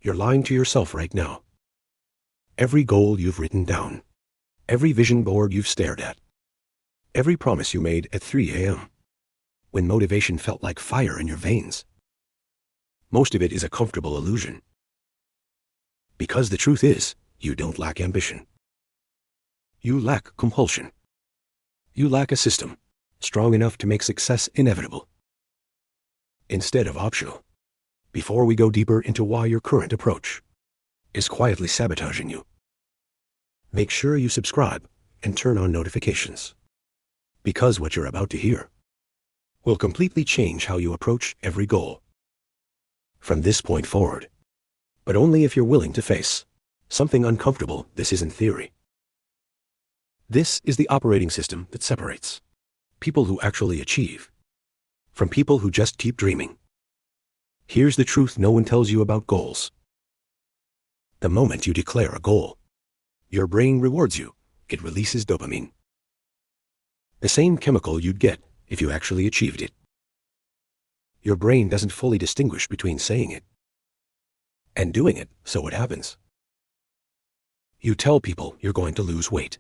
You're lying to yourself right now. Every goal you've written down, every vision board you've stared at, every promise you made at 3 a.m. when motivation felt like fire in your veins. Most of it is a comfortable illusion. Because the truth is, you don't lack ambition. You lack compulsion. You lack a system strong enough to make success inevitable instead of optional. Before we go deeper into why your current approach is quietly sabotaging you, make sure you subscribe and turn on notifications, because what you're about to hear will completely change how you approach every goal from this point forward, but only if you're willing to face something uncomfortable. This isn't theory. This is the operating system that separates people who actually achieve from people who just keep dreaming. Here's the truth no one tells you about goals. The moment you declare a goal, your brain rewards you. It releases dopamine, the same chemical you'd get if you actually achieved it. Your brain doesn't fully distinguish between saying it and doing it, so it happens. You tell people you're going to lose weight,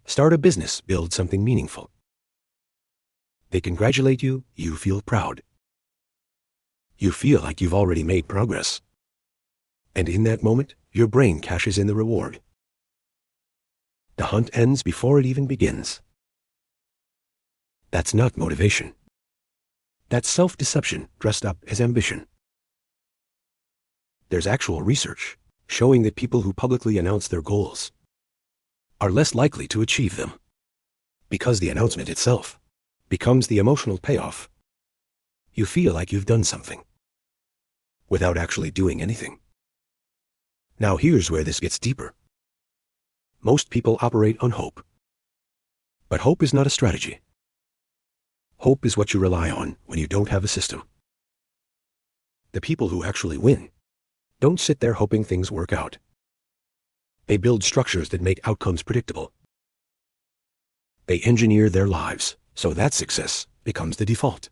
start a business, build something meaningful. They congratulate you, you feel proud. You feel like you've already made progress. And in that moment, your brain cashes in the reward. The hunt ends before it even begins. That's not motivation. That's self-deception dressed up as ambition. There's actual research showing that people who publicly announce their goals are less likely to achieve them, because the announcement itself becomes the emotional payoff. You feel like you've done something without actually doing anything. Now here's where this gets deeper. Most people operate on hope. But hope is not a strategy. Hope is what you rely on when you don't have a system. The people who actually win don't sit there hoping things work out. They build structures that make outcomes predictable. They engineer their lives so that success becomes the default,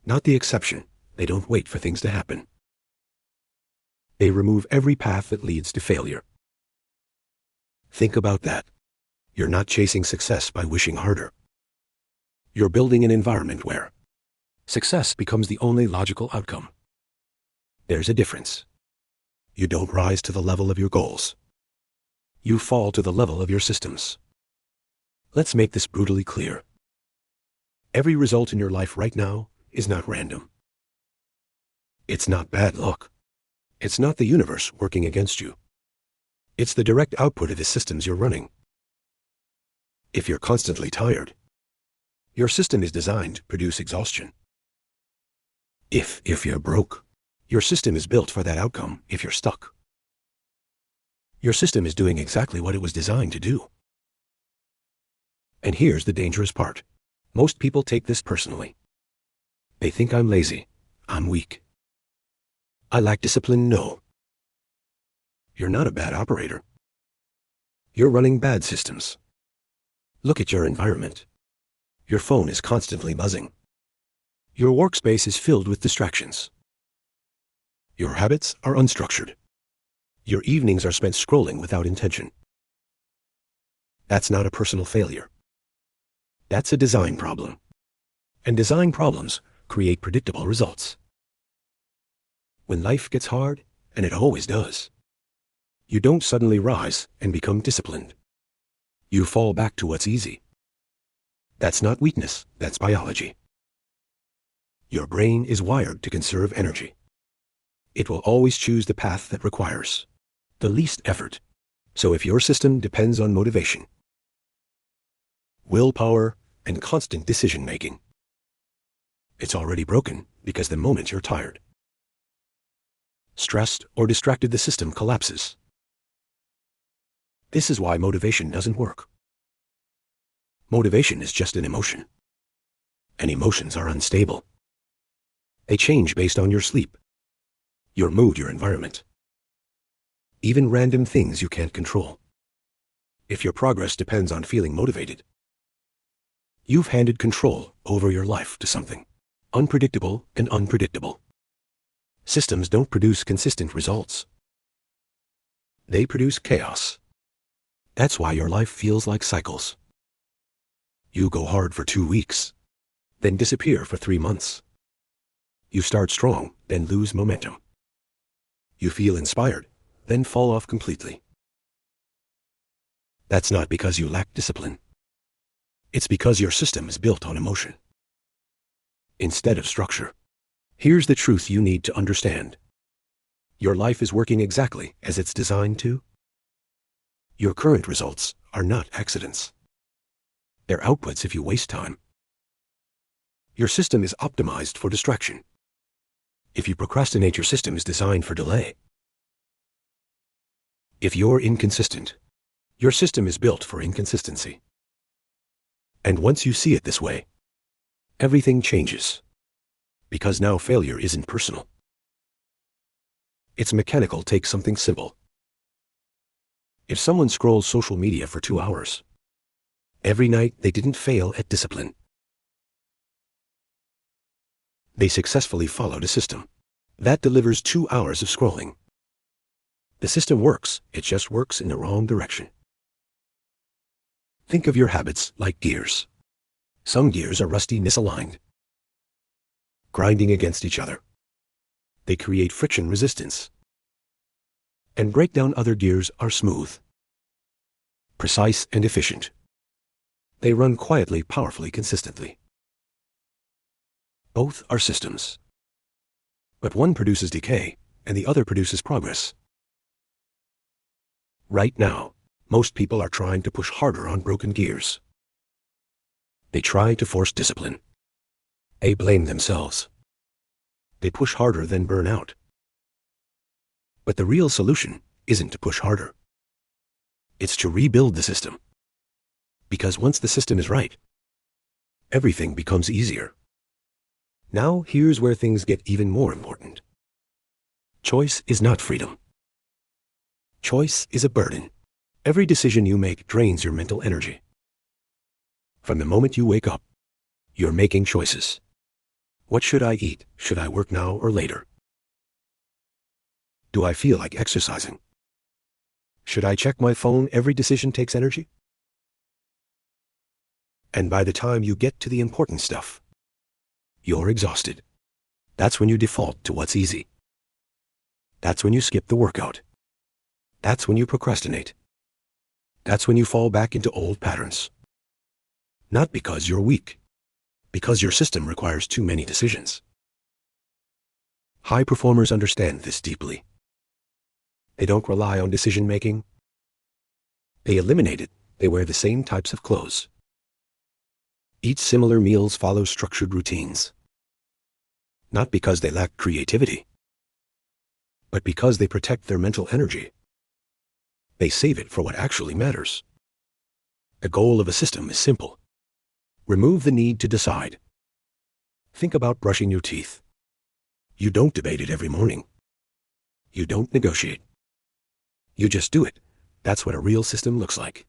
not the exception. They don't wait for things to happen. They remove every path that leads to failure. Think about that. You're not chasing success by wishing harder. You're building an environment where success becomes the only logical outcome. There's a difference. You don't rise to the level of your goals. You fall to the level of your systems. Let's make this brutally clear. Every result in your life right now is not random. It's not bad luck. It's not the universe working against you. It's the direct output of the systems you're running. If you're constantly tired, your system is designed to produce exhaustion. If you're broke, your system is built for that outcome. If you're stuck, your system is doing exactly what it was designed to do. And here's the dangerous part. Most people take this personally. They think I'm lazy, I'm weak, I lack discipline. No. You're not a bad operator. You're running bad systems. Look at your environment. Your phone is constantly buzzing. Your workspace is filled with distractions. Your habits are unstructured. Your evenings are spent scrolling without intention. That's not a personal failure. That's a design problem. And design problems create predictable results. When life gets hard, and it always does, you don't suddenly rise and become disciplined. You fall back to what's easy. That's not weakness, that's biology. Your brain is wired to conserve energy. It will always choose the path that requires the least effort. So if your system depends on motivation, willpower, and constant decision-making, it's already broken, because the moment you're tired, stressed, or distracted, the system collapses. This is why motivation doesn't work. Motivation is just an emotion, and emotions are unstable. They change based on your sleep, your mood, your environment, even random things you can't control. If your progress depends on feeling motivated, you've handed control over your life to something unpredictable and unpredictable. Systems don't produce consistent results. They produce chaos. That's why your life feels like cycles. You go hard for 2 weeks, then disappear for 3 months. You start strong, then lose momentum. You feel inspired, then fall off completely. That's not because you lack discipline. It's because your system is built on emotion instead of structure. Here's the truth you need to understand. Your life is working exactly as it's designed to. Your current results are not accidents. They're outputs if you waste time. Your system is optimized for distraction. If you procrastinate, your system is designed for delay. If you're inconsistent, your system is built for inconsistency. And once you see it this way, everything changes. Because now failure isn't personal. It's mechanical. Take something simple. If someone scrolls social media for 2 hours, every night they didn't fail at discipline. They successfully followed a system that delivers 2 hours of scrolling. The system works, it just works in the wrong direction. Think of your habits like gears. Some gears are rusty, misaligned, grinding against each other. They create friction resistance. And break down. Other gears are smooth, precise, and efficient. They run quietly, powerfully, consistently. Both are systems. But one produces decay, and the other produces progress. Right now, most people are trying to push harder on broken gears. They try to force discipline. They blame themselves. They push harder, then burn out. But the real solution isn't to push harder. It's to rebuild the system. Because once the system is right, everything becomes easier. Now here's where things get even more important. Choice is not freedom. Choice is a burden. Every decision you make drains your mental energy. From the moment you wake up, you're making choices. What should I eat? Should I work now or later? Do I feel like exercising? Should I check my phone? Every decision takes energy. And by the time you get to the important stuff, you're exhausted. That's when you default to what's easy. That's when you skip the workout. That's when you procrastinate. That's when you fall back into old patterns. Not because you're weak, because your system requires too many decisions. High performers understand this deeply. They don't rely on decision-making. They eliminate it. They wear the same types of clothes. Eat similar meals, follow structured routines. Not because they lack creativity, but because they protect their mental energy. They save it for what actually matters. The goal of a system is simple. Remove the need to decide. Think about brushing your teeth. You don't debate it every morning. You don't negotiate. You just do it. That's what a real system looks like.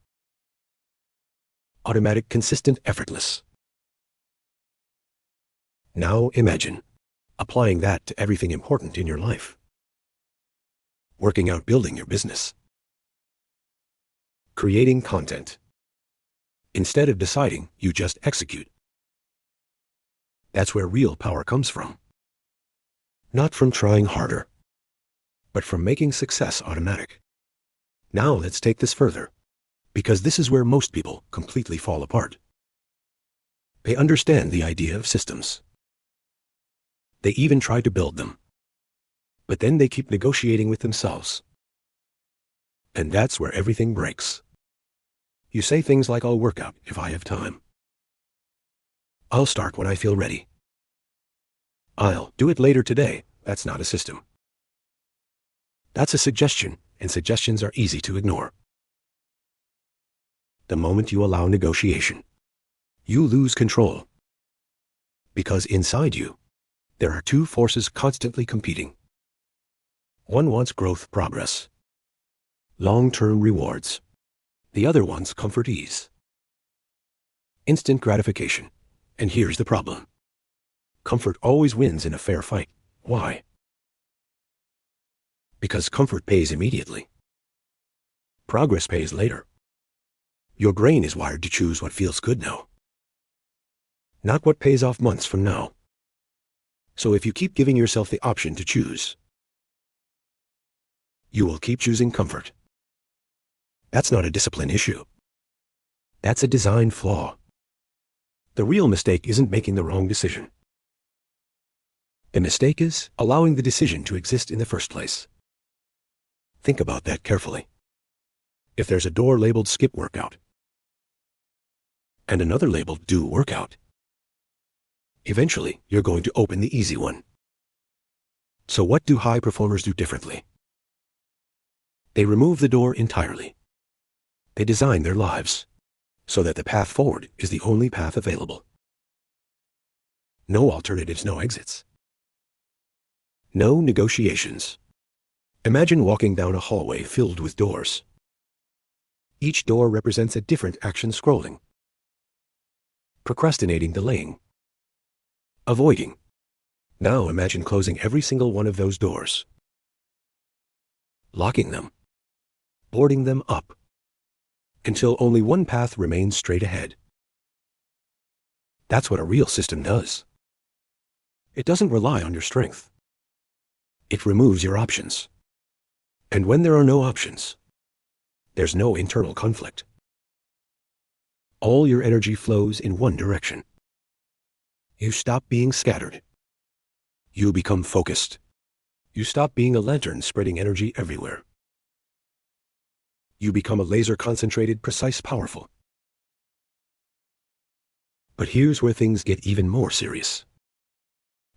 Automatic, consistent, effortless. Now imagine applying that to everything important in your life. Working out, building your business. Creating content. Instead of deciding, you just execute. That's where real power comes from. Not from trying harder, but from making success automatic. Now let's take this further, because this is where most people completely fall apart. They understand the idea of systems. They even try to build them. But then they keep negotiating with themselves. And that's where everything breaks. You say things like, I'll work out if I have time. I'll start when I feel ready. I'll do it later today. That's not a system. That's a suggestion, and suggestions are easy to ignore. The moment you allow negotiation, you lose control. Because inside you, there are two forces constantly competing. One wants growth, progress, long-term rewards. The other wants comfort, ease, instant gratification. And here's the problem. Comfort always wins in a fair fight. Why? Because comfort pays immediately. Progress pays later. Your brain is wired to choose what feels good now, not what pays off months from now. So if you keep giving yourself the option to choose, you will keep choosing comfort. That's not a discipline issue. That's a design flaw. The real mistake isn't making the wrong decision. The mistake is allowing the decision to exist in the first place. Think about that carefully. If there's a door labeled skip workout and another labeled do workout, eventually you're going to open the easy one. So what do high performers do differently? They remove the door entirely. They design their lives so that the path forward is the only path available. No alternatives, no exits. No negotiations. Imagine walking down a hallway filled with doors. Each door represents a different action: scrolling, procrastinating, delaying, avoiding. Now imagine closing every single one of those doors, locking them, boarding them up, until only one path remains straight ahead. That's what a real system does. It doesn't rely on your strength. It removes your options. And when there are no options, there's no internal conflict. All your energy flows in one direction. You stop being scattered. You become focused. You stop being a lantern spreading energy everywhere. You become a laser, concentrated, precise, powerful. But here's where things get even more serious.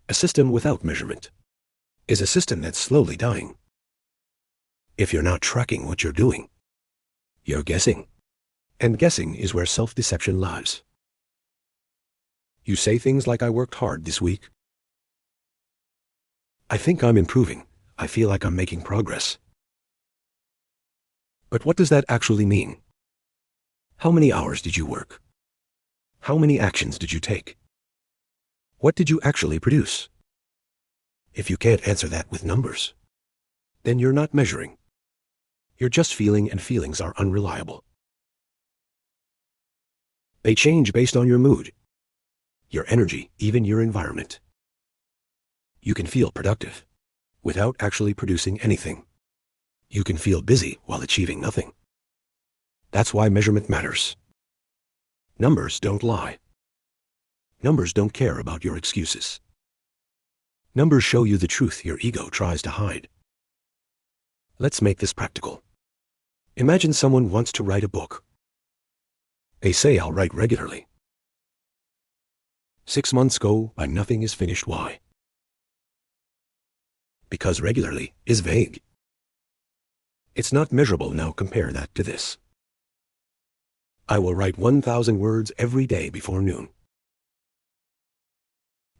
A system without measurement is a system that's slowly dying. If you're not tracking what you're doing, you're guessing. And guessing is where self-deception lies. You say things like, I worked hard this week. I think I'm improving. I feel like I'm making progress. But what does that actually mean? How many hours did you work? How many actions did you take? What did you actually produce? If you can't answer that with numbers, then you're not measuring. You're just feeling, and feelings are unreliable. They change based on your mood, your energy, even your environment. You can feel productive without actually producing anything. You can feel busy while achieving nothing. That's why measurement matters. Numbers don't lie. Numbers don't care about your excuses. Numbers show you the truth your ego tries to hide. Let's make this practical. Imagine someone wants to write a book. They say, I'll write regularly. 6 months go by, nothing is finished. Why? Because regularly is vague. It's not measurable. Now compare that to this. I will write 1,000 words every day before noon.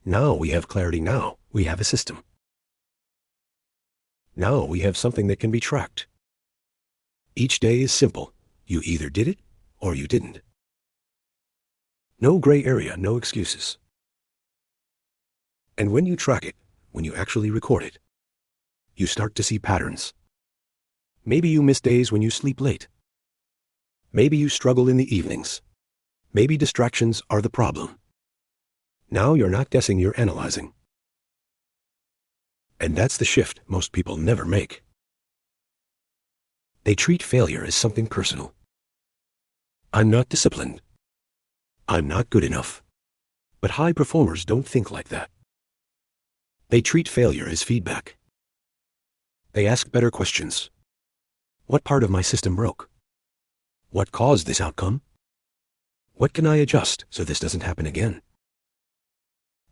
Now we have clarity. Now we have a system. Now we have something that can be tracked. Each day is simple. You either did it or you didn't. No gray area, no excuses. And when you track it, when you actually record it, you start to see patterns. Maybe you miss days when you sleep late. Maybe you struggle in the evenings. Maybe distractions are the problem. Now you're not guessing, you're analyzing. And that's the shift most people never make. They treat failure as something personal. I'm not disciplined. I'm not good enough. But high performers don't think like that. They treat failure as feedback. They ask better questions. What part of my system broke? What caused this outcome? What can I adjust so this doesn't happen again?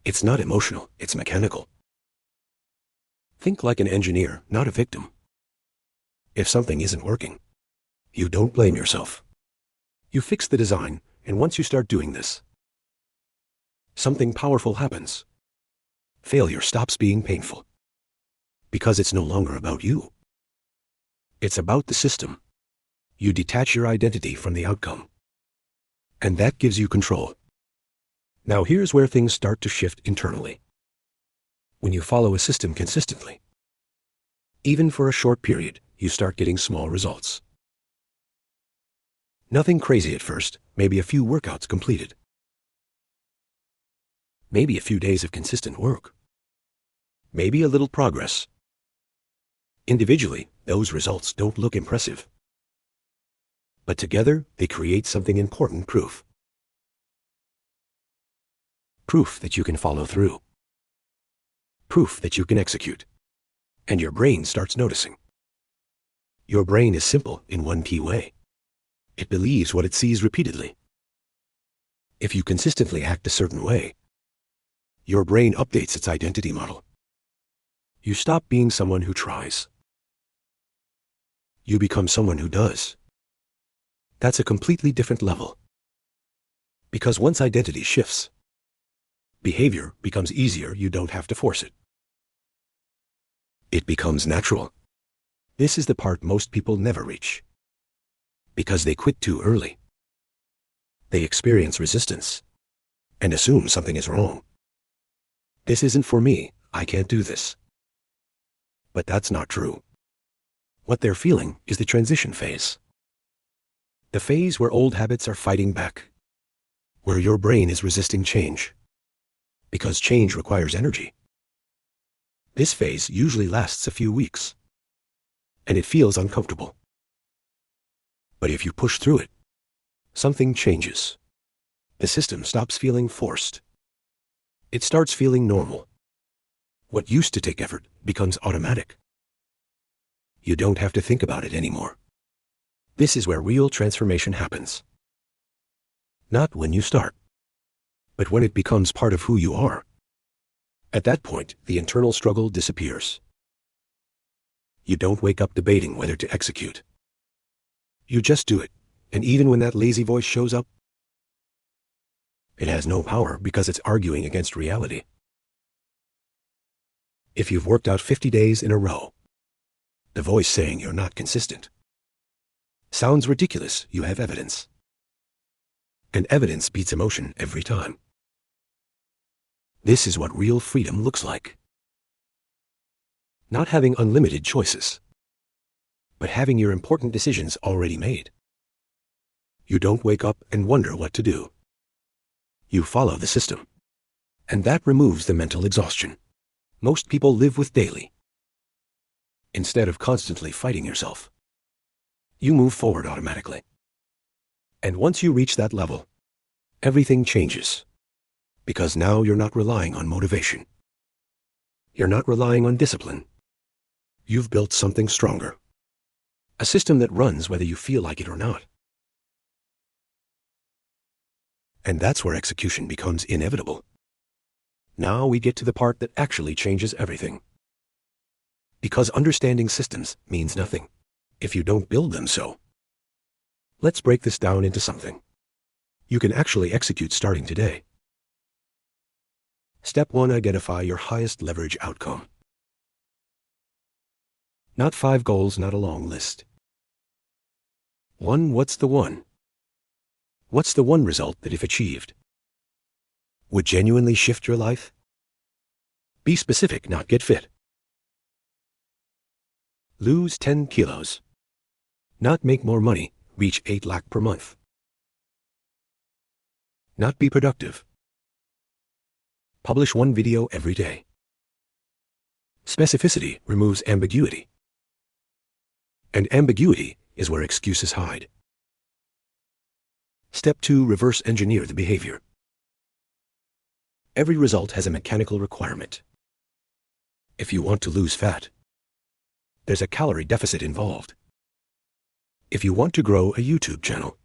It's not emotional, it's mechanical. Think like an engineer, not a victim. If something isn't working, you don't blame yourself. You fix the design, and once you start doing this, something powerful happens. Failure stops being painful. Because it's no longer about you. It's about the system. You detach your identity from the outcome. And that gives you control. Now here's where things start to shift internally. When you follow a system consistently, Even for a short period, you start getting small results. Nothing crazy at first, maybe a few workouts completed. Maybe a few days of consistent work. Maybe a little progress. Individually, those results don't look impressive. But together, they create something important: proof. Proof that you can follow through. Proof that you can execute. And your brain starts noticing. Your brain is simple in one key way. It believes what it sees repeatedly. If you consistently act a certain way, your brain updates its identity model. You stop being someone who tries. You become someone who does. That's a completely different level. Because once identity shifts, behavior becomes easier. You don't have to force it. It becomes natural. This is the part most people never reach. Because they quit too early. They experience resistance and assume something is wrong. This isn't for me. I can't do this. But that's not true. What they're feeling is the transition phase. The phase where old habits are fighting back. Where your brain is resisting change. Because change requires energy. This phase usually lasts a few weeks. And it feels uncomfortable. But if you push through it, something changes. The system stops feeling forced. It starts feeling normal. What used to take effort becomes automatic. You don't have to think about it anymore. This is where real transformation happens. Not when you start, but when it becomes part of who you are. At that point, the internal struggle disappears. You don't wake up debating whether to execute. You just do it, and even when that lazy voice shows up, it has no power because it's arguing against reality. If you've worked out 50 days in a row, the voice saying you're not consistent sounds ridiculous. You have evidence. And evidence beats emotion every time. This is what real freedom looks like. Not having unlimited choices, but having your important decisions already made. You don't wake up and wonder what to do. You follow the system. And that removes the mental exhaustion most people live with daily. Instead of constantly fighting yourself, you move forward automatically. And once you reach that level, everything changes. Because now you're not relying on motivation. You're not relying on discipline. You've built something stronger. A system that runs whether you feel like it or not. And that's where execution becomes inevitable. Now we get to the part that actually changes everything. Because understanding systems means nothing if you don't build them so. Let's break this down into something you can actually execute starting today. Step 1. Identify your highest leverage outcome. Not 5 goals, not a long list. 1. What's the one? What's the one result that, if achieved, would genuinely shift your life? Be specific, not get fit. Lose 10 kilos. Not make more money, reach 8 lakh per month. Not be productive. Publish 1 video every day. Specificity removes ambiguity. And ambiguity is where excuses hide. Step 2. Reverse engineer the behavior. Every result has a mechanical requirement. If you want to lose fat, there's a calorie deficit involved. If you want to grow a YouTube channel,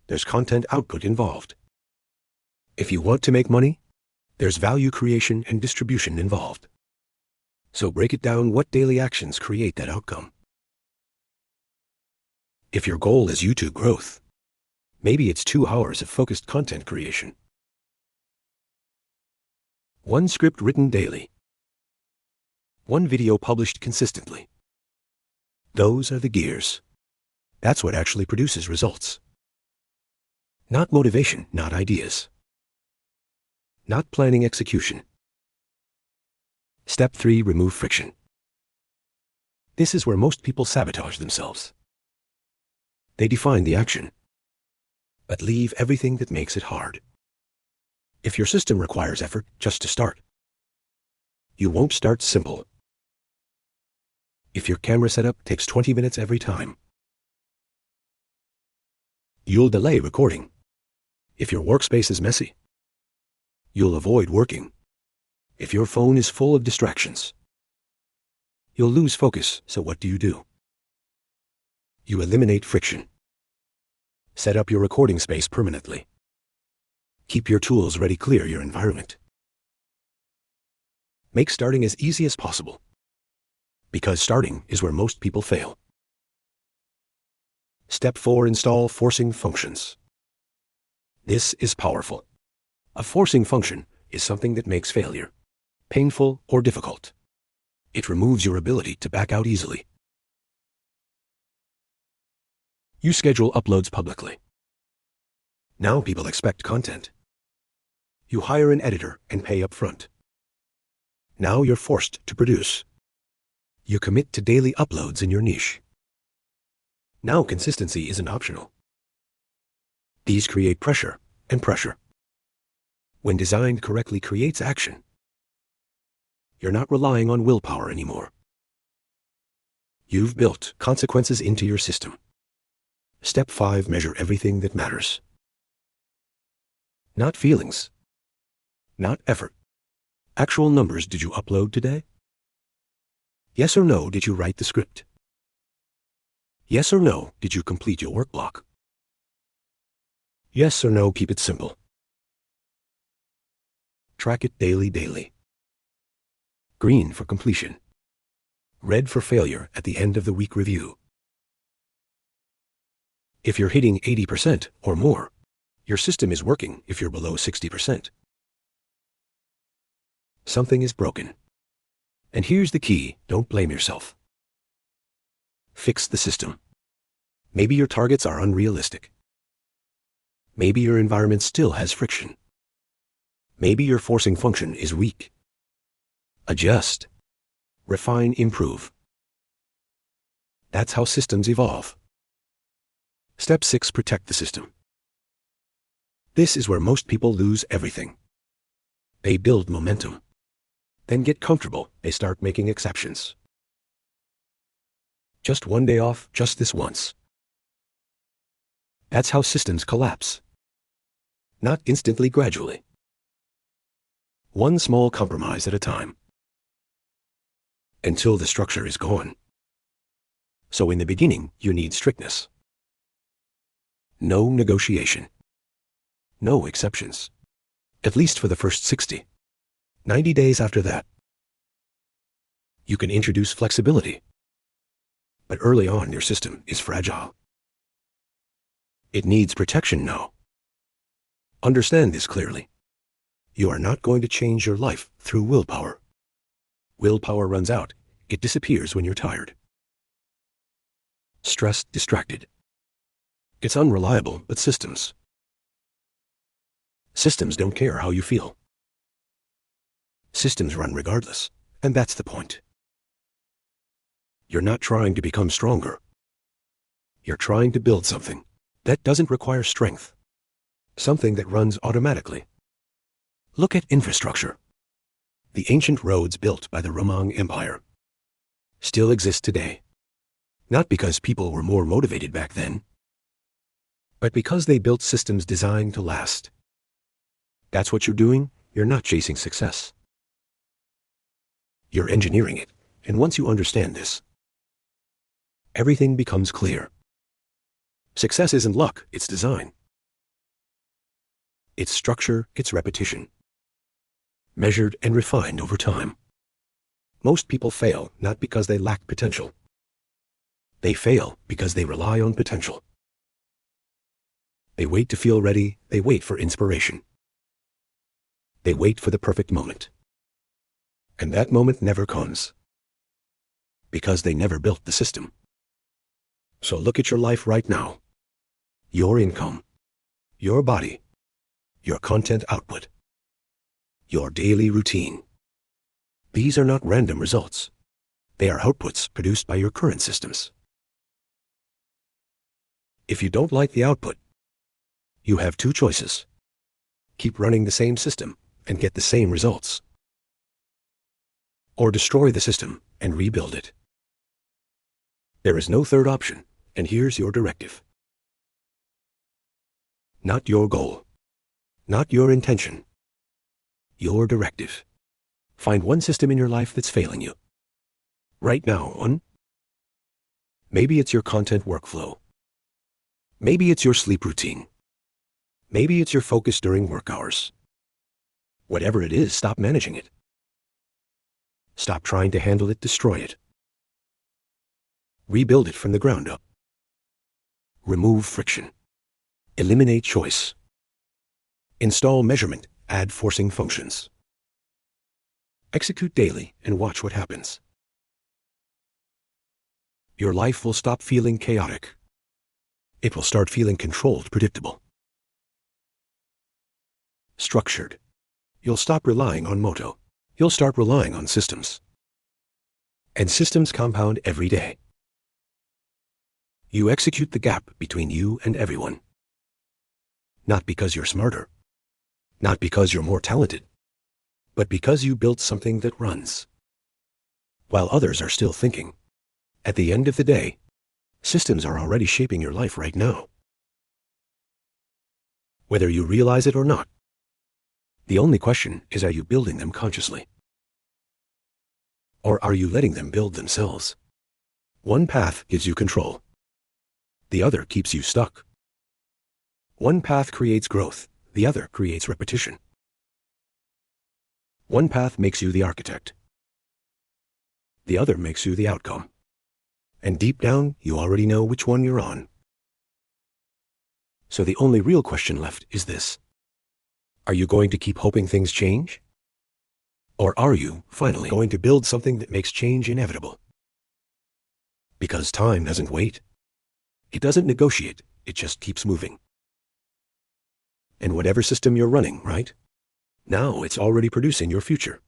there's content output involved. If you want to make money, there's value creation and distribution involved. So break it down. What daily actions create that outcome? If your goal is YouTube growth, maybe it's 2 hours of focused content creation. 1 script written daily. 1 video published consistently. Those are the gears. That's what actually produces results. Not motivation, not ideas. Not planning, execution. Step 3. Remove friction. This is where most people sabotage themselves. They define the action, but leave everything that makes it hard. If your system requires effort just to start, you won't start simple. If your camera setup takes 20 minutes every time, you'll delay recording. If your workspace is messy, you'll avoid working. If your phone is full of distractions, you'll lose focus. So what do? You eliminate friction. Set up your recording space permanently. Keep your tools ready, clear your environment. Make starting as easy as possible, because starting is where most people fail. Step 4. Install forcing functions. This is powerful. A forcing function is something that makes failure painful or difficult. It removes your ability to back out easily. You schedule uploads publicly. Now people expect content. You hire an editor and pay up front. Now you're forced to produce. You commit to daily uploads in your niche. Now consistency isn't optional. These create pressure, and pressure, when designed correctly, creates action. You're not relying on willpower anymore. You've built consequences into your system. Step 5. Measure everything that matters. Not feelings. Not effort. Actual numbers. Did you upload today? Yes or no, did you write the script? Yes or no, did you complete your work block? Yes or no, keep it simple. Track it daily. Green for completion. Red for failure at the end of the week review. If you're hitting 80% or more, your system is working. If you're below 60%, something is broken. And here's the key: don't blame yourself. Fix the system. Maybe your targets are unrealistic. Maybe your environment still has friction. Maybe your forcing function is weak. Adjust, refine, improve. That's how systems evolve. Step 6. Protect the system. This is where most people lose everything. They build momentum, then get comfortable. They start making exceptions. Just one day off, just this once. That's how systems collapse. Not instantly, gradually. One small compromise at a time, until the structure is gone. So in the beginning, you need strictness. No negotiation. No exceptions. At least for the first 60, 90 days after that. You can introduce flexibility. But early on, your system is fragile. It needs protection now. Understand this clearly. You are not going to change your life through willpower. Willpower runs out. It disappears when you're tired, stressed, distracted. It's unreliable, but systems don't care how you feel. Systems run regardless, and that's the point. You're not trying to become stronger. You're trying to build something that doesn't require strength, something that runs automatically. Look at infrastructure. The ancient roads built by the Roman Empire still exist today, not because people were more motivated back then, but because they built systems designed to last. That's what you're doing. You're not chasing success. You're engineering it, and once you understand this, everything becomes clear. Success isn't luck, it's design. It's structure, it's repetition, measured and refined over time. Most people fail not because they lack potential. They fail because they rely on potential. They wait to feel ready. They wait for inspiration. They wait for the perfect moment. And that moment never comes, because they never built the system. So look at your life right now. Your income, your body, your content output, your daily routine. These are not random results. They are outputs produced by your current systems. If you don't like the output, you have two choices. Keep running the same system and get the same results. Or destroy the system and rebuild it. There is no third option, and here's your directive. Not your goal. Not your intention. Your directive. Find one system in your life that's failing you. Right now, one. Maybe it's your content workflow. Maybe it's your sleep routine. Maybe it's your focus during work hours. Whatever it is, stop managing it. Stop trying to handle it, destroy it. Rebuild it from the ground up. Remove friction. Eliminate choice. Install measurement, add forcing functions. Execute daily and watch what happens. Your life will stop feeling chaotic. It will start feeling controlled, predictable. Structured. You'll stop relying on motto. You'll start relying on systems. And systems compound every day. You execute the gap between you and everyone. Not because you're smarter. Not because you're more talented. But because you built something that runs. While others are still thinking. At the end of the day, systems are already shaping your life right now. Whether you realize it or not, the only question is, are you building them consciously? Or are you letting them build themselves? One path gives you control. The other keeps you stuck. One path creates growth. The other creates repetition. One path makes you the architect. The other makes you the outcome. And deep down, you already know which one you're on. So the only real question left is this. Are you going to keep hoping things change? Or are you, finally, going to build something that makes change inevitable? Because time doesn't wait. It doesn't negotiate. It just keeps moving. And whatever system you're running, right? Now it's already producing your future.